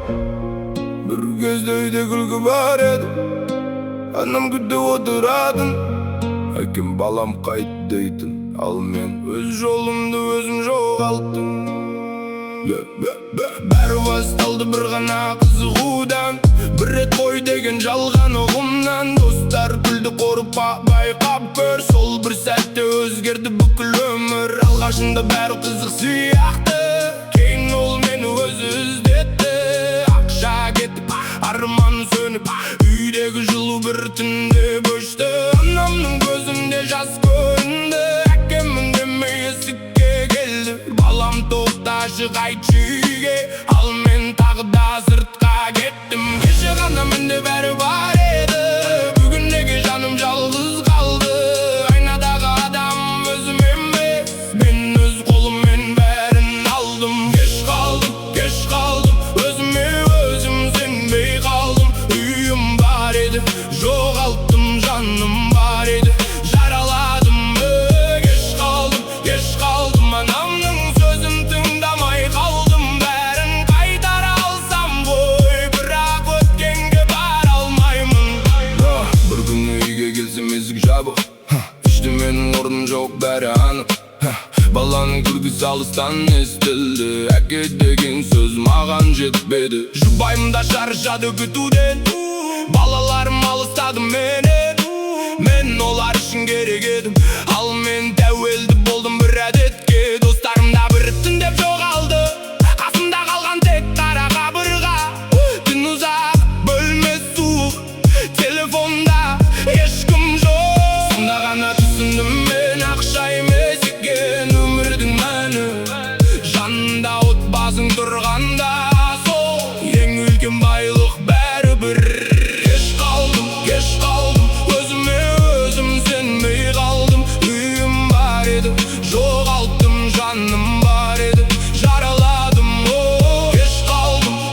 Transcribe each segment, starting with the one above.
Bir gözde uyda gülgü var edi. Anam güde oturadın. Hakim balam kayt deydin. Al men öz jolumdu özüm жоғалттым. Бәрі басталды бір ғана қызығудан. Bir рет қой деген жалған ұғымнан. Достар күлді қорып байқап көр. Сол бір сәтте өзгерді бүкіл өмір. Алғашында бәрі қызық сияқты, кейін ол мені өзі іздетті. Ақша кетіп, арман сөніп, үйдегі жылу бір түнде бөшті. Анамның көзінде жас көрінді, әкемнің демей есікке келді. Балам тоқташы қайтшы үйге, ал мен тағы да сыртқа кеттім. Кеше ғана менде бәрі бар еді, бүгін неге жаным жалғыз қалды? Айнадағы адам өзім емес, мен өз қолыммен бәрін алдым. Кеш қалдым, өзіме өзім сенбей қалдым. Үйім бар еді, жоғалттым, жаным бар еді, жараладым. Кеш қалдым, анамның сөзін тыңдамай қалдым. Бәрін қайтара алсам ғой, бірақ өткенге бара алмаймын. Бір күні үйге келсем есік жабық, іште менің орным жоқ, бәрі анық. Баланың күлкісі алыстан естілді, әке деген сөз маған жетпеді. Жұбайым да шаршады күтуден, балаларым алыстады менен. Мен олар үшін керек едім, ал мен тәуелді болдым бір әдетке. Достарым да бір түндеп жоғалды, қасымда қалған тек қара қабырға. Түн ұзақ, бөлме суық, телефонда ешкім жоқ. Сонда ғана түсіндім мен, ақша емес екен өмірдің мәні. Жанында отбасың тұрғанда, сол ең үлкен байлық бәрібір. Кеш қалдым, өзіме өзім сенбей қалдым. Үйім бар еді, жоғалттым, жаным бар еді, жараладым.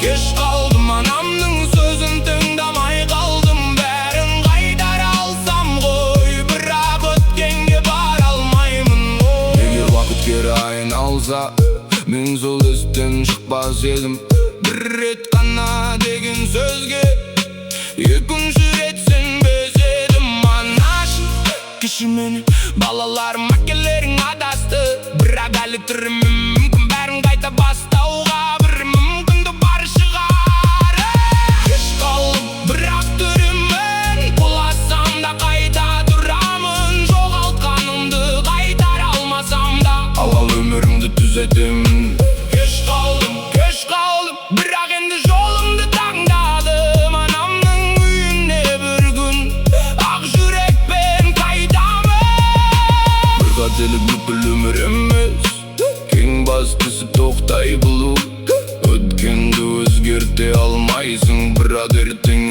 Кеш қалдым, анамның сөзін тыңдамай қалдым. Бәрін қайтара алсам ғой, бірақ өткенге бара алмаймын. Егер уақыт кері айналса, мен сол істен шықпас едім. Бір рет қана деген сөзге екінші рет сенбес едім. Анашым, кешір мені, балаларым, әкелерің адасты. Бірақ әлі тірімім, мүмкін бәрін қайта бастауға бір мүмкінді бар шығар. Кеш қалдым, бірақ тірімін, құласам да қайта тұрамын. Жоғалтқанымды қайтара алмасам да, ал өмірімді түзетемін. Кеш қалдым, бірақ енді жолымды таңдадым. Анамның үйіне бір күн ақ жүрекпен қайтамын. Бір қателік бүкіл өмір емес, ең бастысы тоқтай білу. Өткенді өзгерте алмайсың, бірақ ертең